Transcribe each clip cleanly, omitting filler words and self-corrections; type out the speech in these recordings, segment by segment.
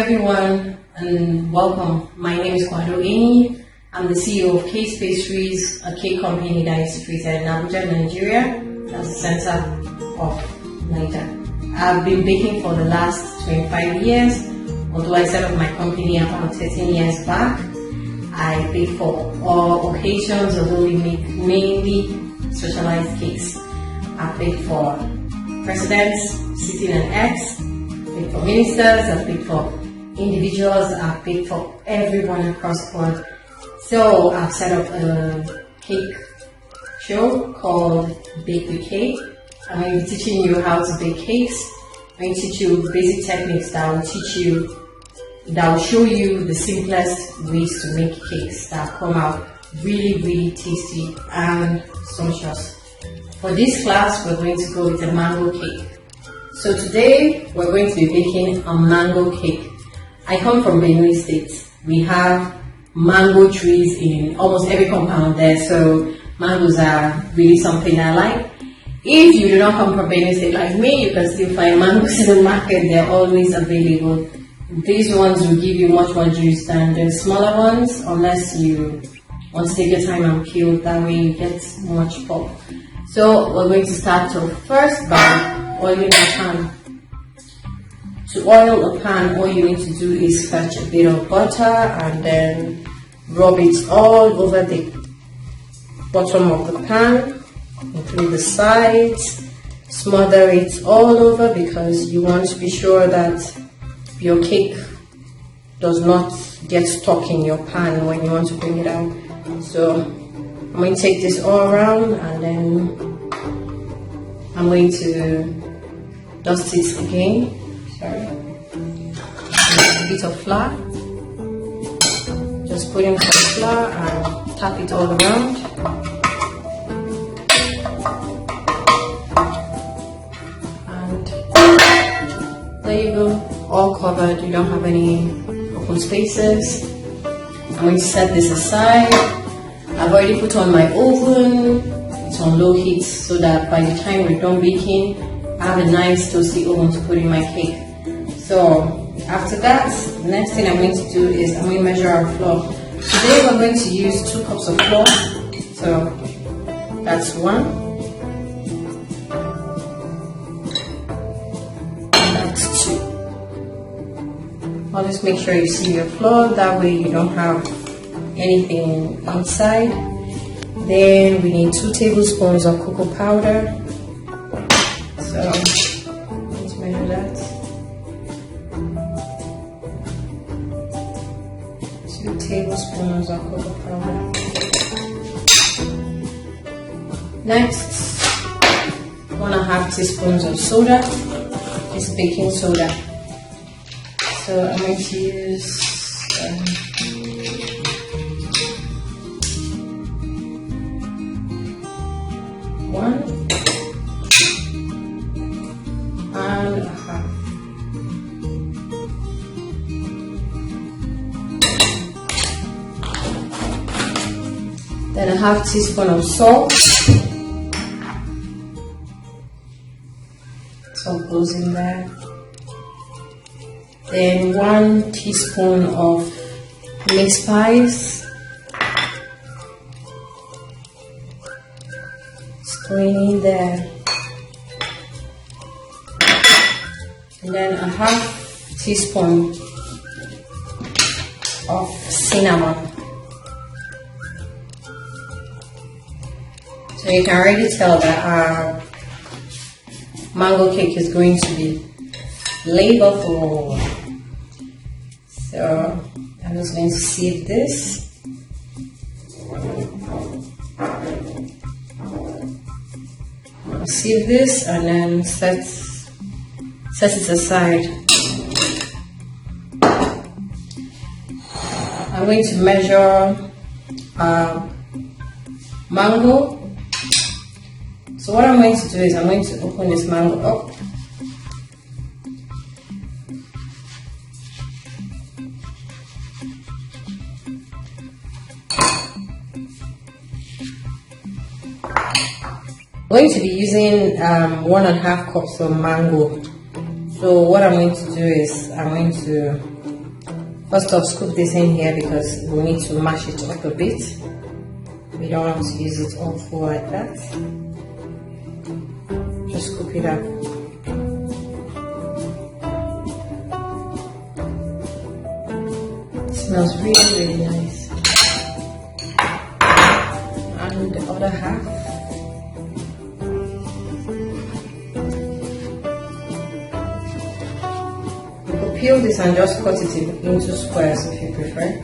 everyone and welcome. My name is Kwado Eni. I'm the CEO of Case Pastries, a cake company that is situated in Abuja, Nigeria. That's the center of Nigeria. I've been baking for the last 25 years, although I set up my company about 13 years back. I bake for all occasions, although we make mainly socialized cakes. I've baked for presidents sitting and X, baked for ministers, I've baked for individuals, I've baked for everyone across the world. So I've set up a cake show called Bake with Cake. I'm going to be teaching you how to bake cakes. I'm going to teach you basic techniques that will show you the simplest ways to make cakes that come out really tasty and sumptuous. For this class, we're going to go with a mango cake. So today, we're going to be baking a mango cake. I come from Benue State. We have mango trees in almost every compound there, so mangoes are really something I like. If you do not come from Benue State like me, you can still find mangoes in the market. They're always available. These ones will give you much more juice than the smaller ones, unless you want to take your time and peel. That way you get much pop. So we're going to start off first by oiling the pan. To oil a pan, all you need to do is fetch a bit of butter and then rub it all over the bottom of the pan, including the sides. Smother it all over because you want to be sure that your cake does not get stuck in your pan when you want to bring it out. So I'm going to take this all around and then I'm going to dust it again. Sorry. A bit of flour. Just put in some flour and tap it all around. And there you go, all covered. You don't have any open spaces. I'm going to set this aside. I've already put on my oven. It's on low heat so that by the time we're done baking, I have a nice toasty oven to put in my cake. So after that, the next thing I'm going to do is I'm going to measure our flour. Today we're going to use 2 cups of flour. So that's 1. And that's 2. Always make sure you see your flour, that way you don't have anything inside. Then we need 2 tablespoons of cocoa powder. So let's measure that. 2 tablespoons of cocoa powder. Next, 1.5 teaspoons of soda. It's baking soda. So I'm going to use 1.5. Then 1/2 teaspoon of salt. Salt goes in there. Then 1 teaspoon of mixed spice. It's going in there. And then 1/2 teaspoon of cinnamon. So you can already tell that our mango cake is going to be flavorful. So I'm just going to sieve this. I'll sieve this and then set it aside. I'm going to measure mango. So what I'm going to do is I'm going to open this mango up. I'm going to be using 1.5 cups of mango. So what I'm going to do is I'm going to First off, scoop this in here because we need to mash it up a bit. We don't want to use it all full like that. Just scoop it up. It smells really, really nice. And the other half. You could peel this and just cut it into squares if you prefer.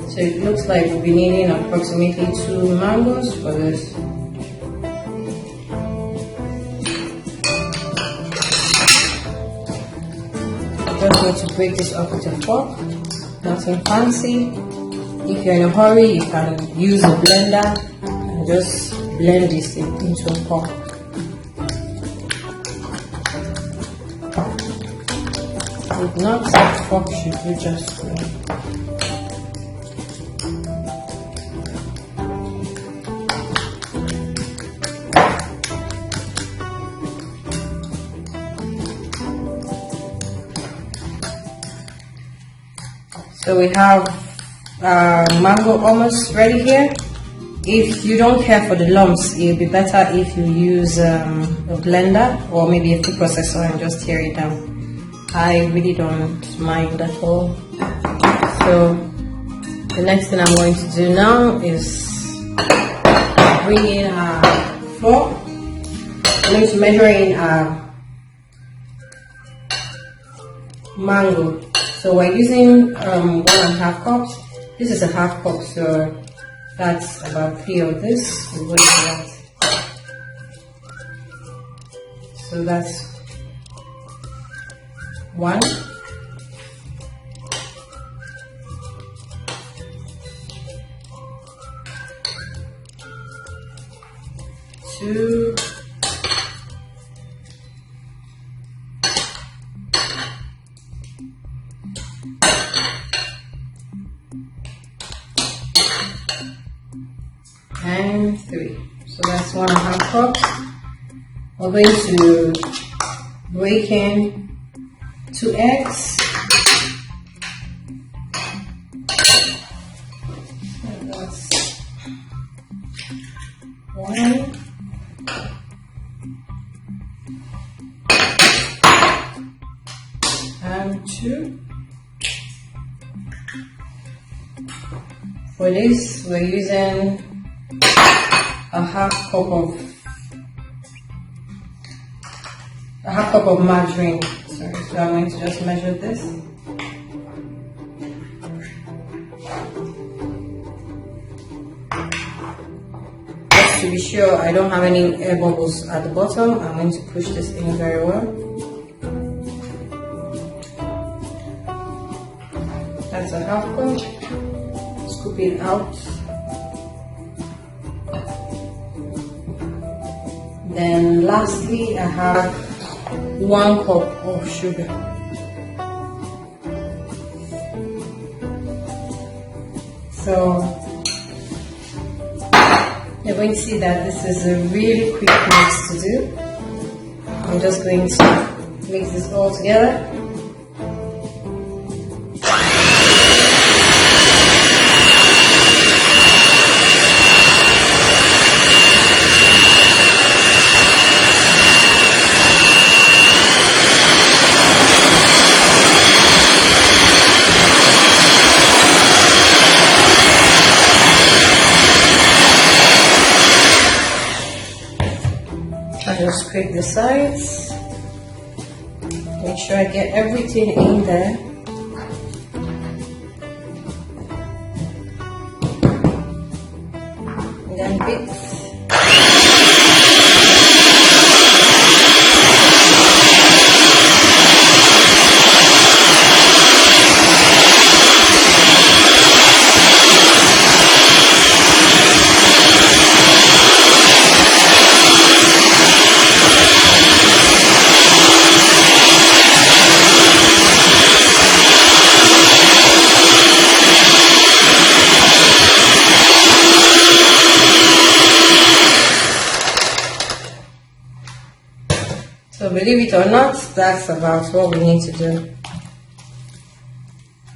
So it looks like we'll be needing approximately 2 mangoes for this. Just need to break this up with a fork, nothing fancy. If you're in a hurry, you can use a blender and just blend this into a pot. If not, the fork should do just right. So we have mango almost ready here. If you don't care for the lumps, it would be better if you use a blender or maybe a food processor and just tear it down. I really don't mind at all. So the next thing I'm going to do now is bring in our flour. I'm going to measure in our mango. So we're using 1.5 cups. This is a half cup, so that's about 3 of this. We're going to that. So that's 1. 2. And 3. So that's 1.5 cups. We're going to break in 2 eggs. And that's 1. And 2. For this, we're using a half cup of margarine. Sorry, so I'm going to just measure this. Just to be sure I don't have any air bubbles at the bottom, I'm going to push this in very well. That's a half cup. Scoop it out. Then lastly, I have 1 cup of sugar. So you're going to see that this is a really quick mix to do. I'm just going to mix this all together. I just scrape the sides, make sure I get everything in there. And then bits. So believe it or not, that's about what we need to do.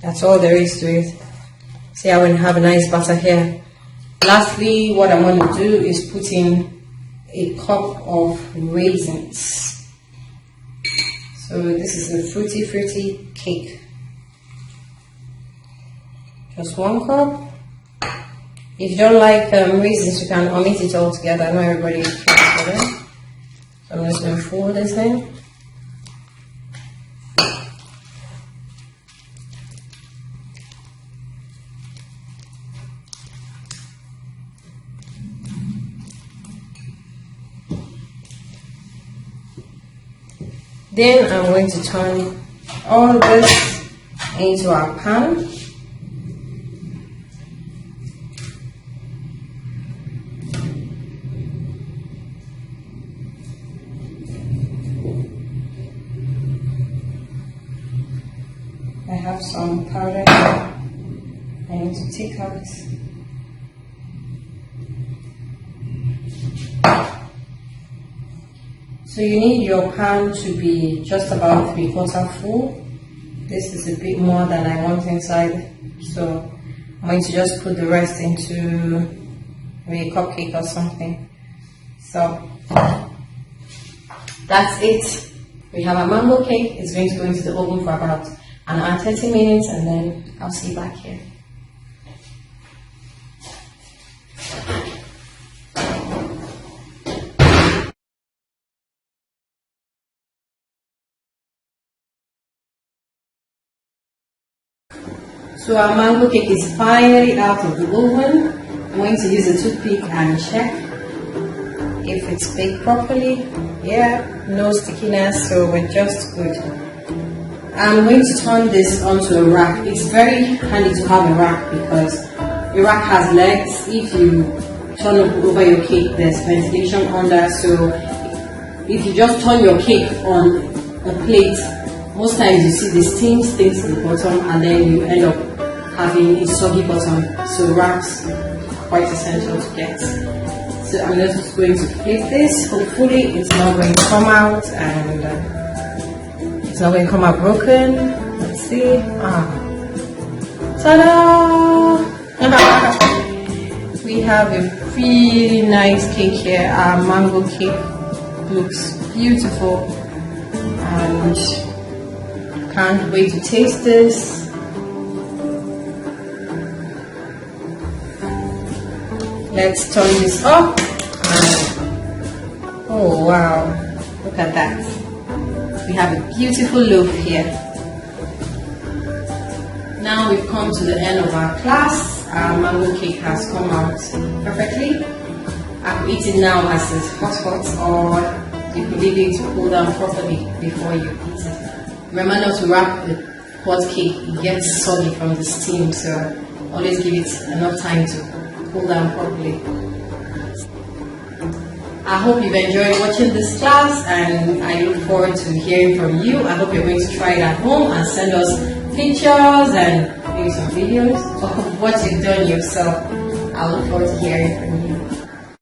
That's all there is to it. See, I want to have a nice butter here. Lastly, what I'm going to do is put in a cup of raisins. So this is a fruity cake. Just 1 cup. If you don't like raisins, you can omit it altogether. I know everybody cares for them. So I'm just going to fold this in. Then I'm going to turn all this into our pan. I have some powder here. I need to take out. So you need your pan to be just about 3/4 full. This is a bit more than I want inside. So I'm going to just put the rest into maybe a cupcake or something. So that's it. We have a mango cake. It's going to go into the oven for about an hour and 30 minutes, and then I'll see you back here. So our mango cake is finally out of the oven. I'm going to use a toothpick and check if it's baked properly. Yeah, no stickiness, so we're just good. I'm going to turn this onto a rack. It's very handy to have a rack because the rack has legs. If you turn over your cake, there's ventilation under, so if you just turn your cake on a plate, most times you see the steam sticks at the bottom and then you end up having a soggy bottom. So racks are quite essential to get. So I'm just going to flip this. Hopefully it's not going to come out and it's not going to come out broken. Let's see. Ta-da! We have a really nice cake here. Our mango cake looks beautiful and can't wait to taste this. Let's turn this up. Oh wow, look at that. We have a beautiful loaf here. Now we've come to the end of our class. Our mango cake has come out perfectly. I could eat it now as it's hot, or you could leave it to cool down properly before you eat it. Remember not to wrap the hot cake, it gets soggy from the steam, so always give it enough time to cool down properly. I hope you've enjoyed watching this class and I look forward to hearing from you. I hope you're going to try it at home and send us pictures and maybe some videos of what you've done yourself. I look forward to hearing from you.